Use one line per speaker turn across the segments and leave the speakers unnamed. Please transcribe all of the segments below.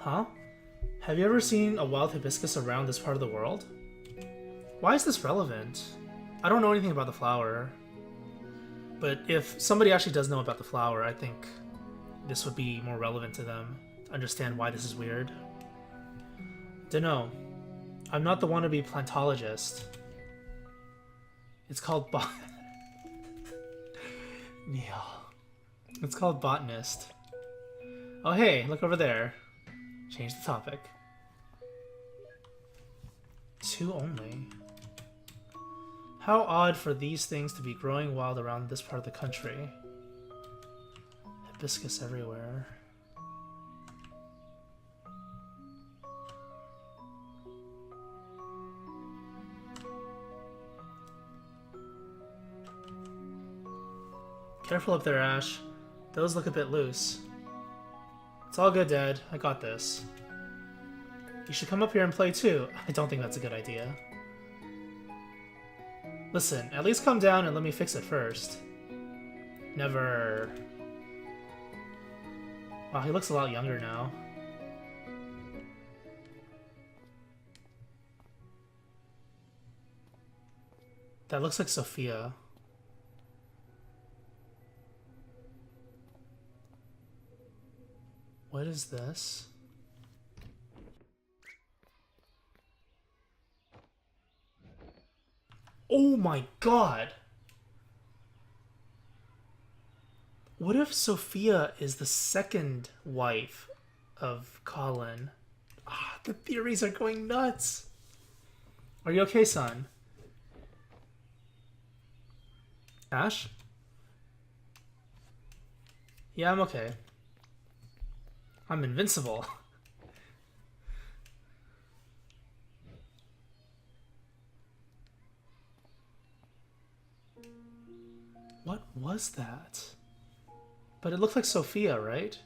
Huh? Have you ever seen a wild hibiscus around this part of the world? Why is this relevant? I don't know anything about the flower. But if somebody actually does know about the flower, I think this would be more relevant to them. To understand why this is weird. Dunno. I'm not the wannabe plantologist. It's called Neil. It's called botanist. Oh hey, look over there. Change the topic. 2 only. How odd for these things to be growing wild around this part of the country. Hibiscus everywhere. Careful up there, Ash. Those look a bit loose. It's all good, Dad. I got this. You should come up here and play too. I don't think that's a good idea. Listen, at least come down and let me fix it first. Never. Wow, he looks a lot younger now. That looks like Sophia. What is this? Oh my god! What if Sophia is the second wife of Colin? Ah, the theories are going nuts! Are you okay, son? Ash? Yeah, I'm okay. I'm invincible. What was that? But it looked like Sophia, right?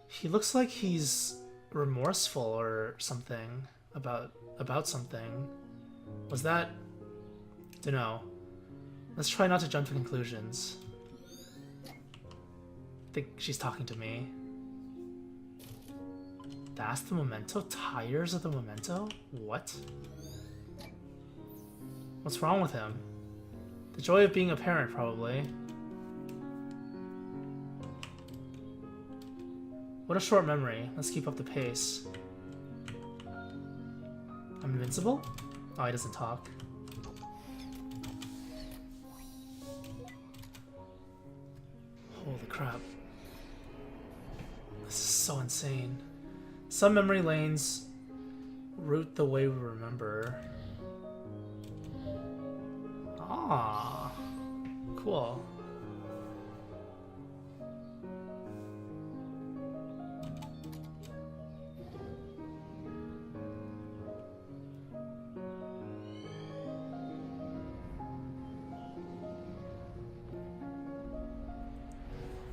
He looks like he's remorseful or something about something. Was that? Dunno. Let's try not to jump to conclusions. I think she's talking to me. That's the memento? Tires of the memento? What? What's wrong with him? The joy of being a parent, probably. What a short memory. Let's keep up the pace. I'm invincible? Oh, he doesn't talk. Holy crap. This is so insane. Some memory lanes route the way we remember. Ah, cool.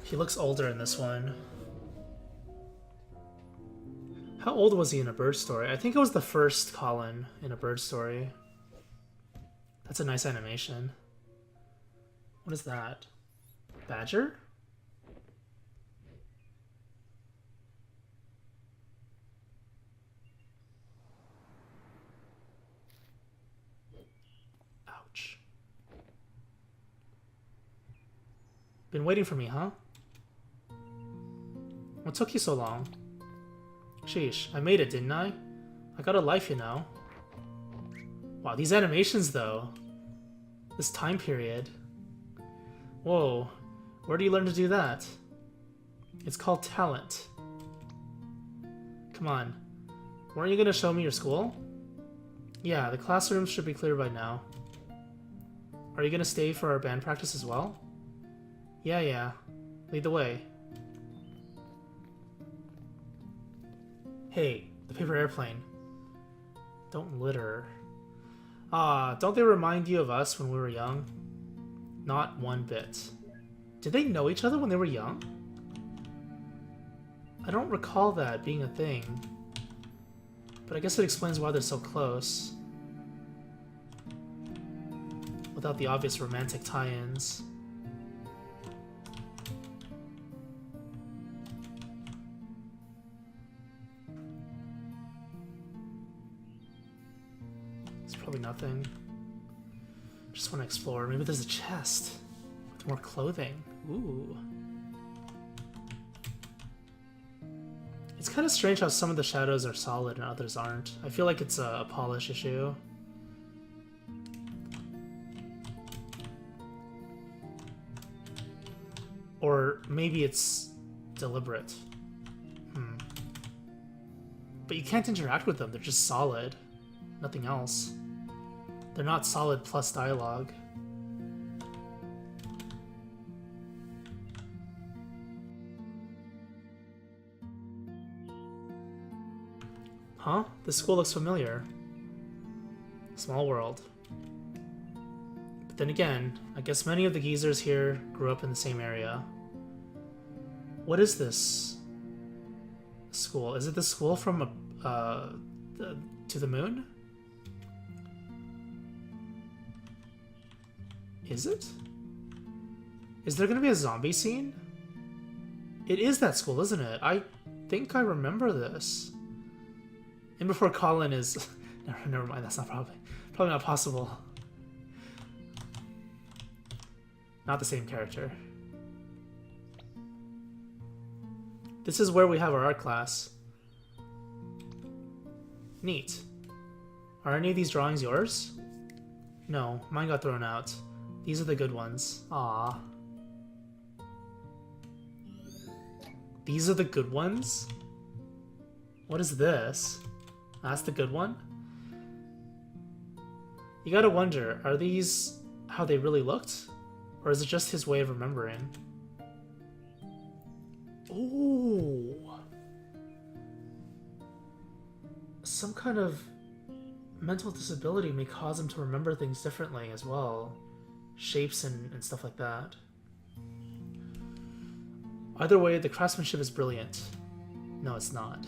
He looks older in this one. How old was he in A Bird Story? I think it was the first Colin in A Bird Story. That's a nice animation. What is that? Badger? Ouch. Been waiting for me, huh? What took you so long? Sheesh, I made it, didn't I? I got a life, you know. Wow, these animations, though. This time period. Whoa, where do you learn to do that? It's called talent. Come on, weren't you gonna show me your school? Yeah, the classrooms should be clear by now. Are you gonna stay for our band practice as well? Yeah. Lead the way. Hey, the paper airplane. Don't litter. Ah, don't they remind you of us when we were young? Not one bit. Did they know each other when they were young? I don't recall that being a thing. But I guess it explains why they're so close. Without the obvious romantic tie-ins. Probably nothing. Just want to explore. Maybe there's a chest with more clothing. Ooh. It's kind of strange how some of the shadows are solid and others aren't. I feel like it's a polish issue. Or maybe it's deliberate. But you can't interact with them, they're just solid. Nothing else. They're not solid plus dialogue. Huh? This school looks familiar. Small world. But then again, I guess many of the geezers here grew up in the same area. What is this school? Is it the school from To the Moon? Is it? Is there gonna be a zombie scene? It is that school, isn't it? I think I remember this. And before Colin is... Never mind, that's not probably not possible. Not the same character. This is where we have our art class. Neat. Are any of these drawings yours? No, mine got thrown out. These are the good ones. Aww. These are the good ones? What is this? That's the good one? You gotta wonder, are these how they really looked? Or is it just his way of remembering? Ooh. Some kind of mental disability may cause him to remember things differently as well. Shapes and stuff like that. Either way, the craftsmanship is brilliant. No, it's not.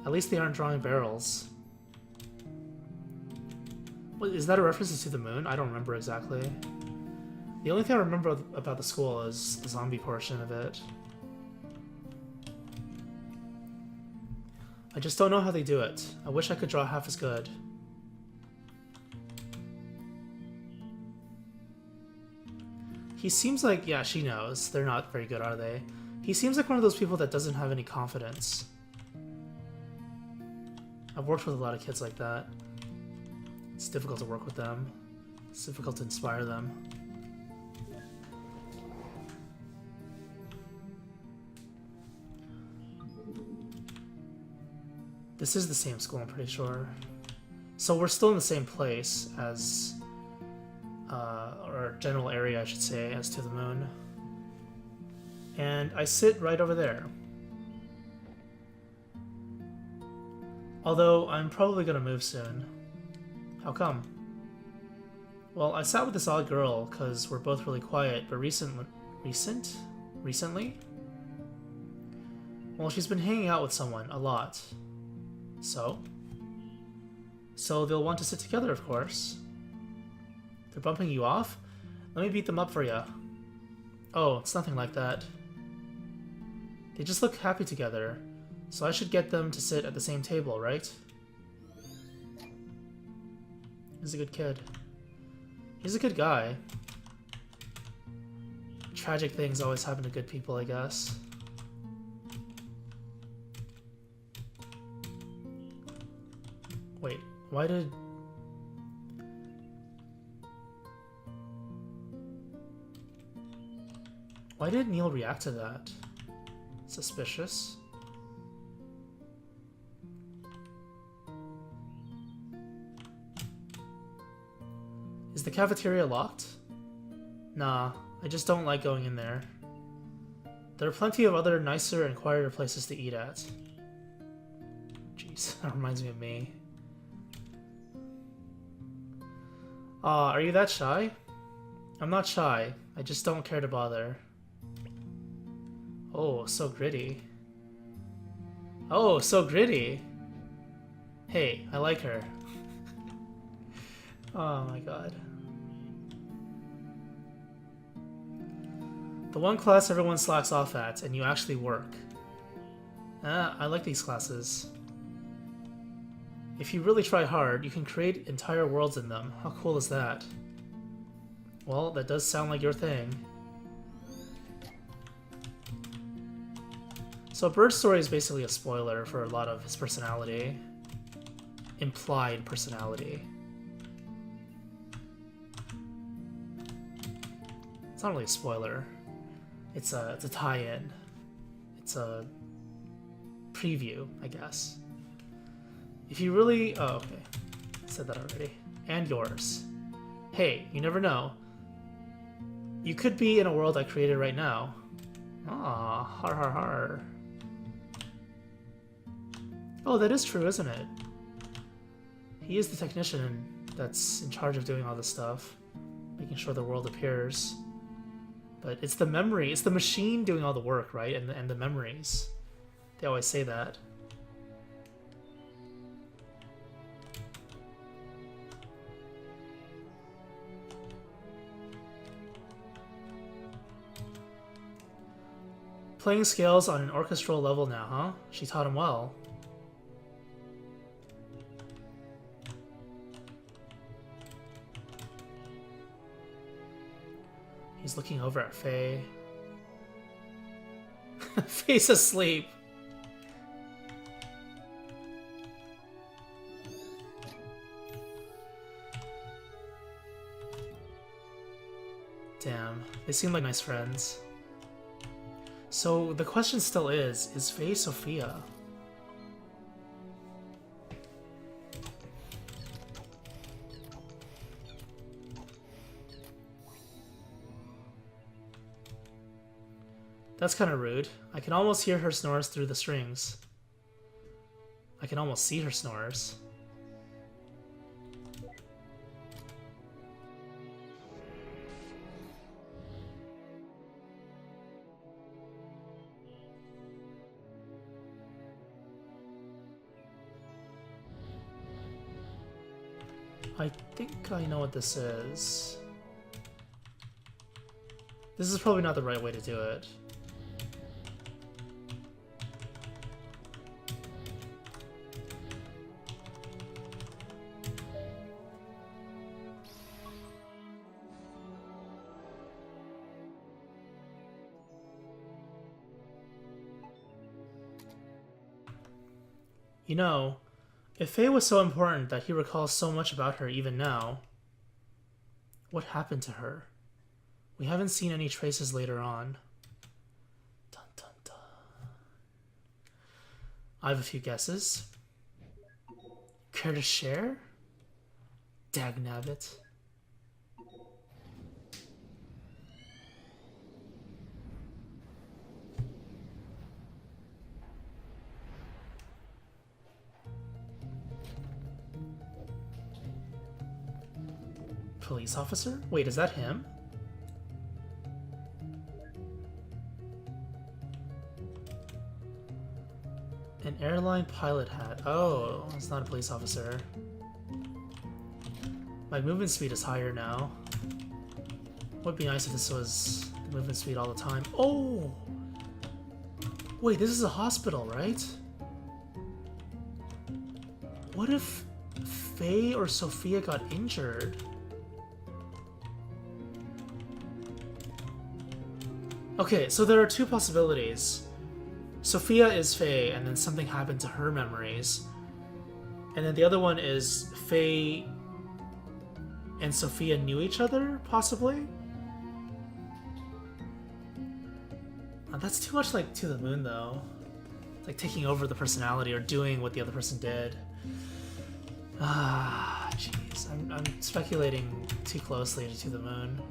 At least they aren't drawing barrels. What, is that a reference to the moon? I don't remember exactly. The only thing I remember about the school is the zombie portion of it. I just don't know how they do it. I wish I could draw half as good. He seems like, yeah, she knows. They're not very good, are they? He seems like one of those people that doesn't have any confidence. I've worked with a lot of kids like that. It's difficult to work with them. It's difficult to inspire them. This is the same school, I'm pretty sure. So we're still in the same place as... or general area, I should say, as To the Moon. And I sit right over there. Although, I'm probably gonna move soon. How come? Well, I sat with this odd girl, because we're both really quiet, but recently? Well, she's been hanging out with someone, a lot. So? So they'll want to sit together, of course. They're bumping you off? Let me beat them up for you. Oh, it's nothing like that. They just look happy together, so I should get them to sit at the same table, right? He's a good kid. He's a good guy. Tragic things always happen to good people, I guess. Wait, why did... Why did Neil react to that? Suspicious. Is the cafeteria locked? Nah, I just don't like going in there. There are plenty of other nicer and quieter places to eat at. Jeez, that reminds me of me. Are you that shy? I'm not shy, I just don't care to bother. Oh, so gritty. Oh, so gritty! Hey, I like her. Oh my god. The one class everyone slacks off at, and you actually work. I like these classes. If you really try hard, you can create entire worlds in them. How cool is that? Well, that does sound like your thing. So Bird's story is basically a spoiler for a lot of his personality. Implied personality. It's not really a spoiler. It's a tie-in. It's a preview, I guess. If you really... Oh, okay. I said that already. And yours. Hey, you never know. You could be in a world I created right now. Ah, har har har. Oh, that is true, isn't it? He is the technician that's in charge of doing all this stuff. Making sure the world appears. But it's the memory, it's the machine doing all the work, right? And the memories. They always say that. Playing scales on an orchestral level now, huh? She taught him well. He's looking over at Faye. Faye's asleep. Damn, they seem like nice friends. So the question still is Faye Sophia? That's kind of rude. I can almost hear her snores through the strings. I can almost see her snores. I think I know what this is. This is probably not the right way to do it. You know, if Faye was so important that he recalls so much about her even now, what happened to her? We haven't seen any traces later on. Dun, dun, dun. I have a few guesses. Care to share? Dagnabbit. Police officer? Wait, is that him? An airline pilot hat. Oh, it's not a police officer. My movement speed is higher now. Would be nice if this was movement speed all the time. Oh! Wait, this is a hospital, right? What if Faye or Sophia got injured? Okay, so there are two possibilities. Sophia is Faye, and then something happened to her memories. And then the other one is Faye and Sophia knew each other, possibly? That's too much like To the Moon, though. Like taking over the personality or doing what the other person did. Ah, jeez. I'm speculating too closely to the Moon.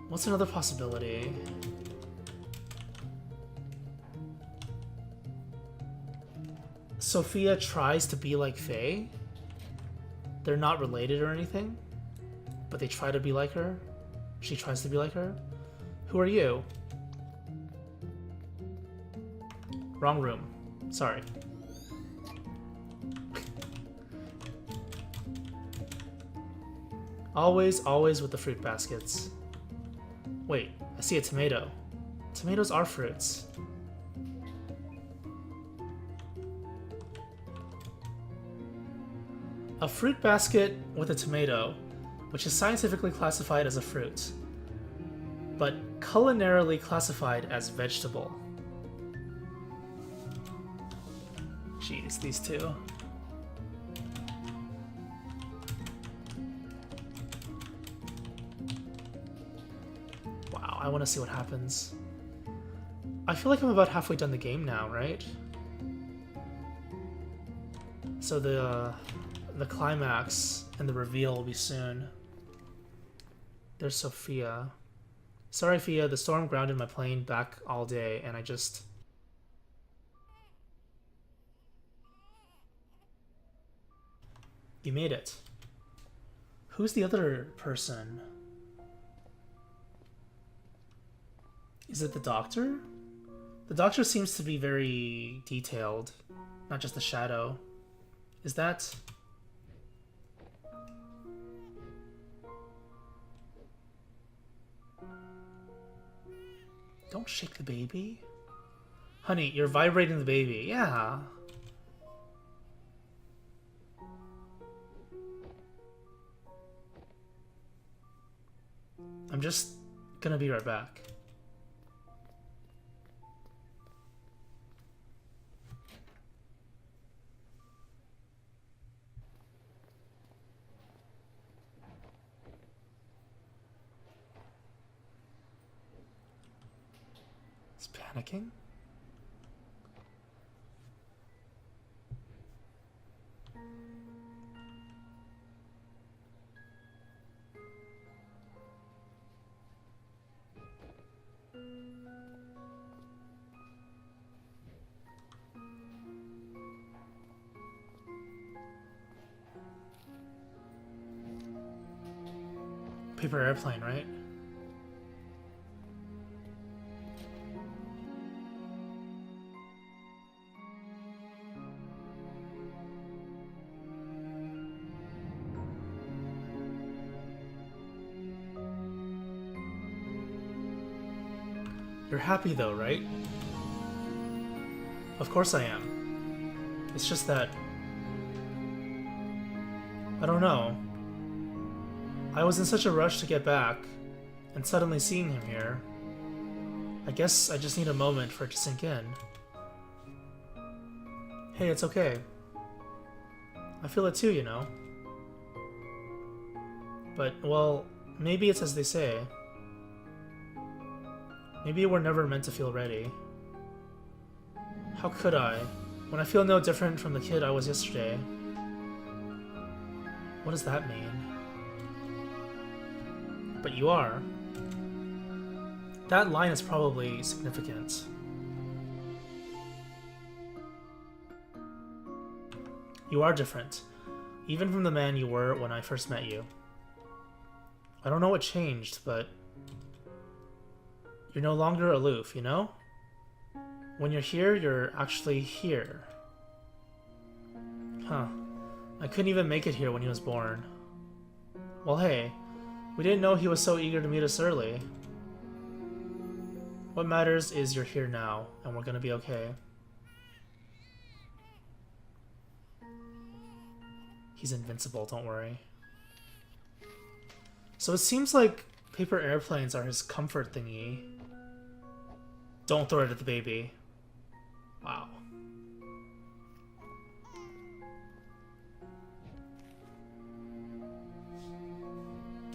What's another possibility? Sophia tries to be like Faye. They're not related or anything, but they try to be like her. She tries to be like her. Who are you? Wrong room. Sorry. Always with the fruit baskets. Wait, I see a tomato. Tomatoes are fruits. A fruit basket with a tomato, which is scientifically classified as a fruit, but culinarily classified as vegetable. Jeez, these two. Wow, I want to see what happens. I feel like I'm about halfway done the game now, right? So the climax and the reveal will be soon. There's Sophia. Sorry, Fia, the storm grounded my plane back all day, and I just... You made it. Who's the other person? Is it the doctor? The doctor seems to be very detailed, not just the shadow. Is that... Don't shake the baby. Honey, you're vibrating the baby. Yeah. I'm just gonna be right back. It's panicking. Paper airplane, right? You're happy though, right? Of course I am. It's just that... I don't know. I was in such a rush to get back, and suddenly seeing him here... I guess I just need a moment for it to sink in. Hey, it's okay. I feel it too, you know. But, well, maybe it's as they say. Maybe we're never meant to feel ready. How could I, when I feel no different from the kid I was yesterday? What does that mean? But you are. That line is probably significant. You are different, even from the man you were when I first met you. I don't know what changed, but you're no longer aloof, you know? When you're here, you're actually here. Huh. I couldn't even make it here when he was born. Well, hey, we didn't know he was so eager to meet us early. What matters is you're here now, and we're gonna be okay. He's invincible, don't worry. So it seems like paper airplanes are his comfort thingy. Don't throw it at the baby. Wow.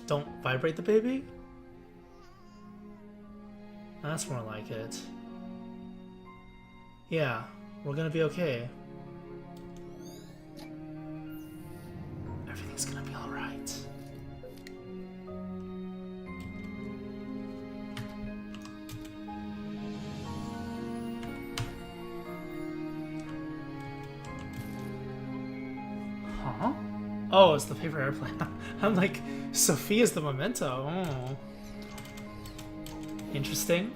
Don't vibrate the baby? That's more like it. Yeah, we're gonna be okay. Everything's gonna be alright. Huh? Oh, it's the paper airplane. I'm like, Sophia's the memento. Oh. Interesting.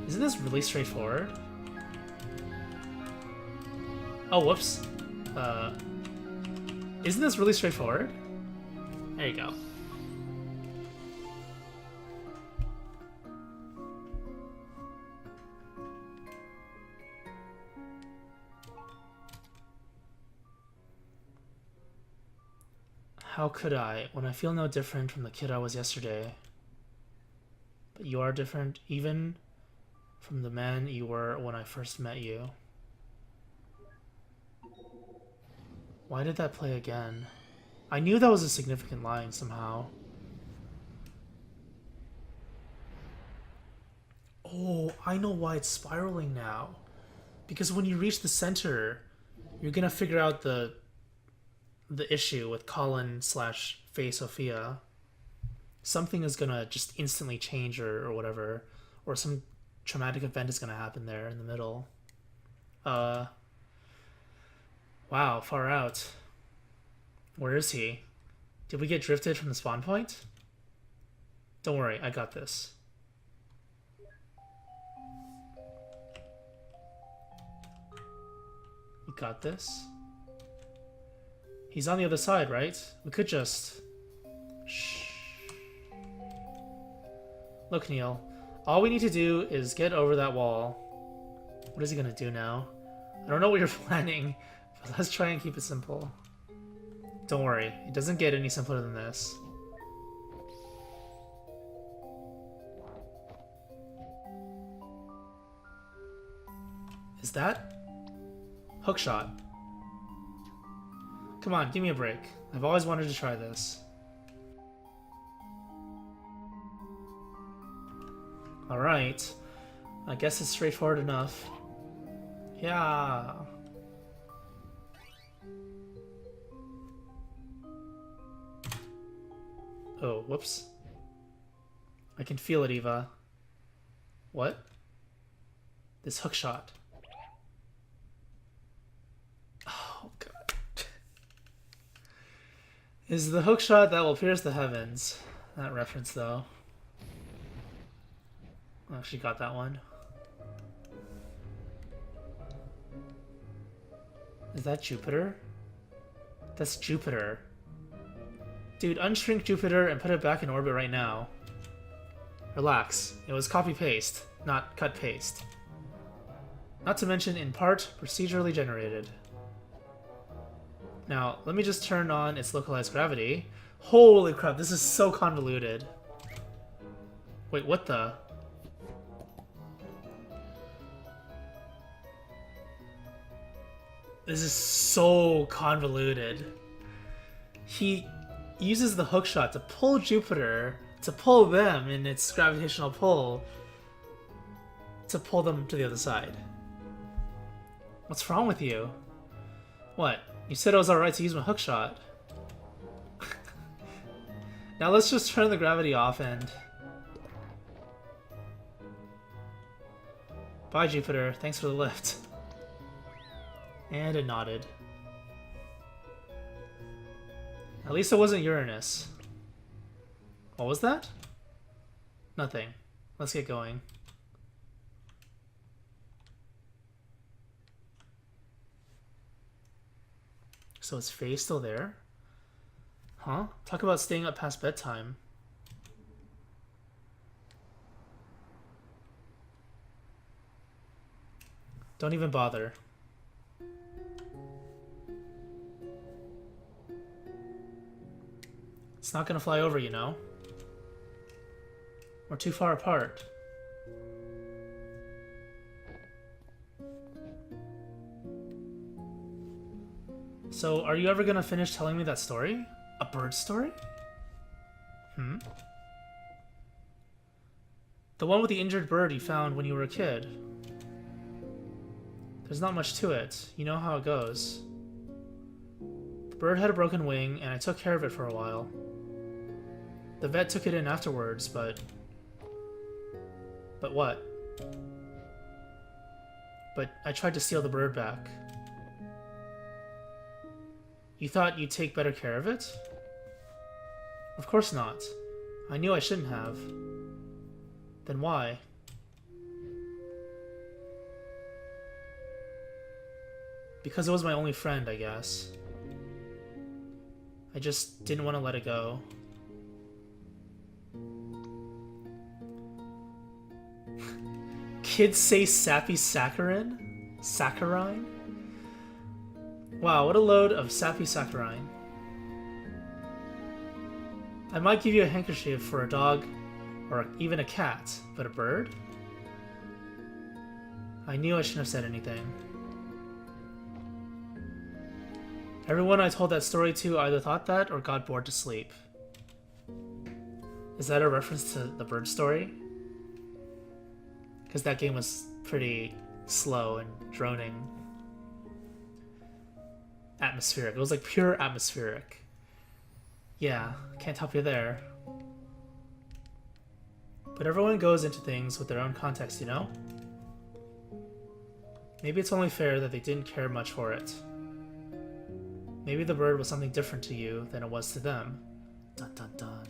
Isn't this really straightforward? Oh, whoops. Isn't this really straightforward? There you go. How could I, when I feel no different from the kid I was yesterday? But you are different, even from the man you were when I first met you. Why did that play again? I knew that was a significant line somehow. Oh, I know why it's spiraling now. Because when you reach the center, you're gonna figure out the issue with Colin slash Faye Sophia. Something is gonna just instantly change or whatever. Or some traumatic event is gonna happen there in the middle. Wow, far out. Where is he? Did we get drifted from the spawn point? Don't worry, I got this. We got this. He's on the other side, right? We could just... Shh. Look, Neil. All we need to do is get over that wall. What is he gonna do now? I don't know what you're planning, but let's try and keep it simple. Don't worry, it doesn't get any simpler than this. Is that? Hookshot. Come on, give me a break. I've always wanted to try this. Alright. I guess it's straightforward enough. Yeah. Oh, whoops. I can feel it, Eva. What? This hookshot. Oh, God. Is the hookshot that will pierce the heavens. That reference, though. I actually got that one. Is that Jupiter? That's Jupiter. Dude, unshrink Jupiter and put it back in orbit right now. Relax. It was copy-paste, not cut-paste. Not to mention, in part, procedurally generated. Now, let me just turn on its localized gravity. Holy crap, this is so convoluted. Wait, what the? This is so convoluted. He uses the hookshot to pull Jupiter, to pull them in its gravitational pull, to pull them to the other side. What's wrong with you? What? You said it was alright to use my hookshot. Now let's just turn the gravity off and... Bye, Jupiter. Thanks for the lift. And it nodded. At least it wasn't Uranus. What was that? Nothing. Let's get going. So is Faye still there? Huh? Talk about staying up past bedtime. Don't even bother. It's not gonna fly over, you know? We're too far apart. So, are you ever gonna finish telling me that story? A bird story? Hmm? The one with the injured bird you found when you were a kid. There's not much to it. You know how it goes. The bird had a broken wing, and I took care of it for a while. The vet took it in afterwards, but... But what? But I tried to steal the bird back. You thought you'd take better care of it? Of course not. I knew I shouldn't have. Then why? Because it was my only friend, I guess. I just didn't want to let it go. Kids say sappy saccharine? Saccharine? Wow, what a load of sappy saccharine. I might give you a handkerchief for a dog, or even a cat, but a bird? I knew I shouldn't have said anything. Everyone I told that story to either thought that or got bored to sleep. Is that a reference to the bird story? Because that game was pretty slow and droning. Atmospheric. It was like pure atmospheric. Yeah, can't help you there. But everyone goes into things with their own context, you know? Maybe it's only fair that they didn't care much for it. Maybe the bird was something different to you than it was to them. Dun dun dun.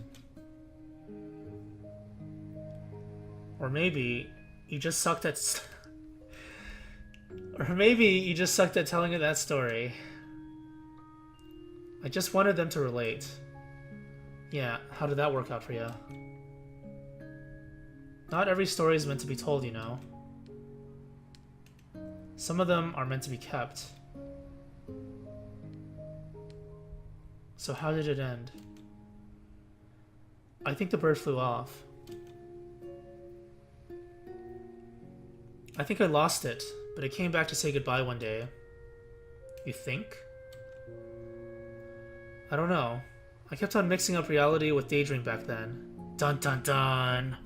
Or maybe you just sucked at... Or maybe you just sucked at telling it that story. I just wanted them to relate. Yeah, how did that work out for you? Not every story is meant to be told, you know. Some of them are meant to be kept. So how did it end? I think the bird flew off. I think I lost it, but it came back to say goodbye one day. You think? I don't know. I kept on mixing up reality with daydream back then. Dun dun dun!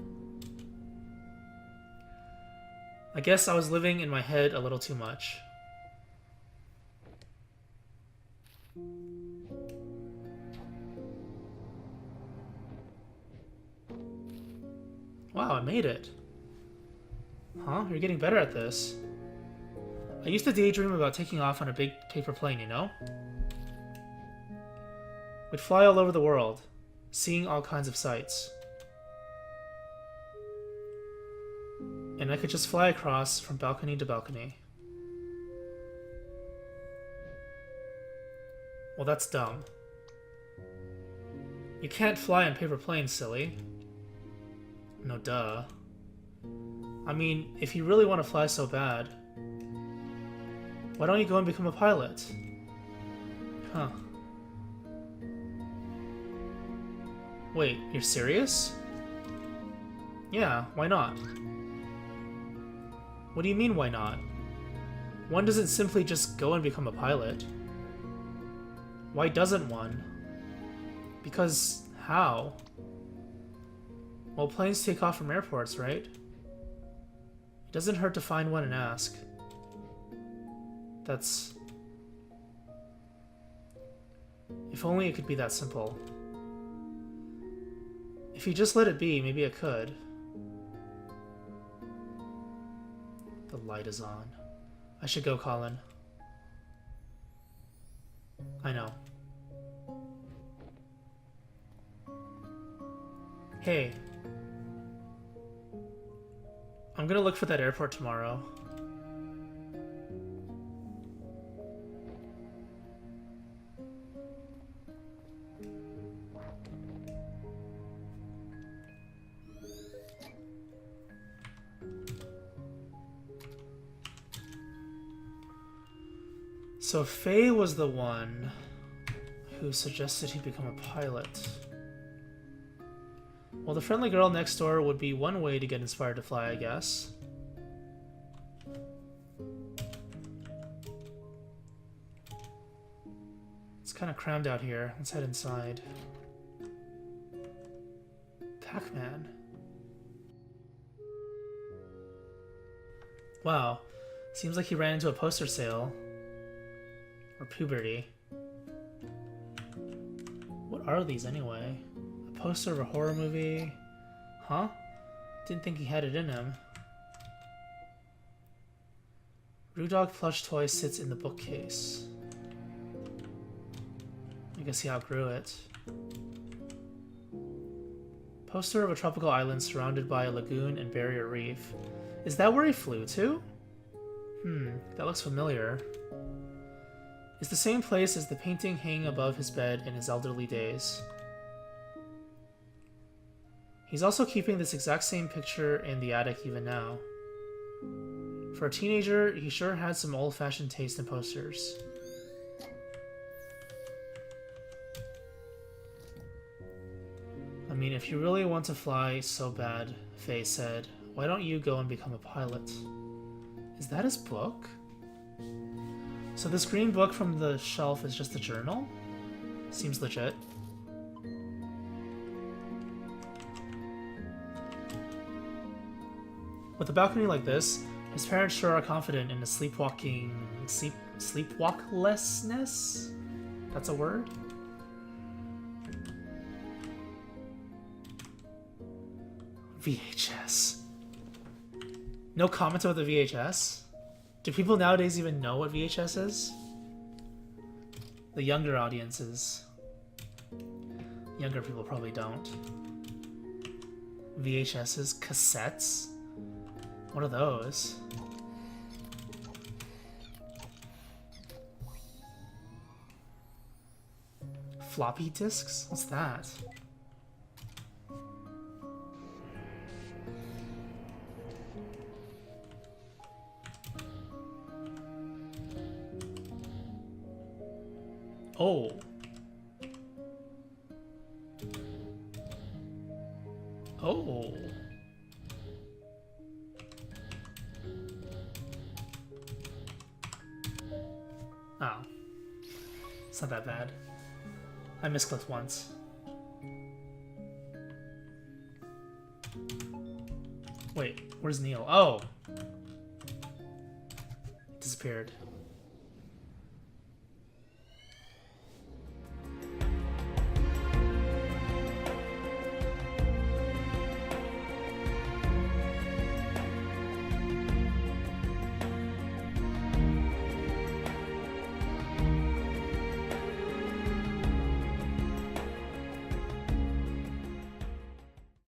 I guess I was living in my head a little too much. Wow, I made it. Huh? You're getting better at this. I used to daydream about taking off on a big paper plane, you know? We'd fly all over the world, seeing all kinds of sights. And I could just fly across from balcony to balcony. Well, that's dumb. You can't fly on paper planes, silly. No duh. I mean, if you really want to fly so bad, why don't you go and become a pilot? Huh. Wait, you're serious? Yeah, why not? What do you mean, why not? One doesn't simply just go and become a pilot. Why doesn't one? Because how? Well, planes take off from airports, right? It doesn't hurt to find one and ask. That's... If only it could be that simple. If you just let it be, maybe it could. The light is on. I should go, Colin. I know. Hey. I'm gonna look for that airport tomorrow. So Faye was the one who suggested he become a pilot. Well, the friendly girl next door would be one way to get inspired to fly, I guess. It's kind of crammed out here. Let's head inside. Pac-Man. Wow. Seems like he ran into a poster sale. Or puberty. What are these anyway? A poster of a horror movie? Huh? Didn't think he had it in him. Rudog plush toy sits in the bookcase. I guess he outgrew it. Poster of a tropical island surrounded by a lagoon and barrier reef. Is that where he flew to? That looks familiar. is the same place as the painting hanging above his bed in his elderly days. He's also keeping this exact same picture in the attic even now. For a teenager, he sure had some old-fashioned taste in posters. I mean, if you really want to fly so bad, Faye said, why don't you go and become a pilot? Is that his book? So this green book from the shelf is just a journal? Seems legit. With a balcony like this, his parents sure are confident in his sleepwalklessness? That's a word? VHS. No comment about the VHS? Do people nowadays even know what VHS is? The younger audiences. Younger people probably don't. VHSs? Cassettes? What are those? Floppy disks? What's that? Oh. Oh. Oh. It's not that bad. I misclicked once. Wait, where's Neil? Oh! Disappeared.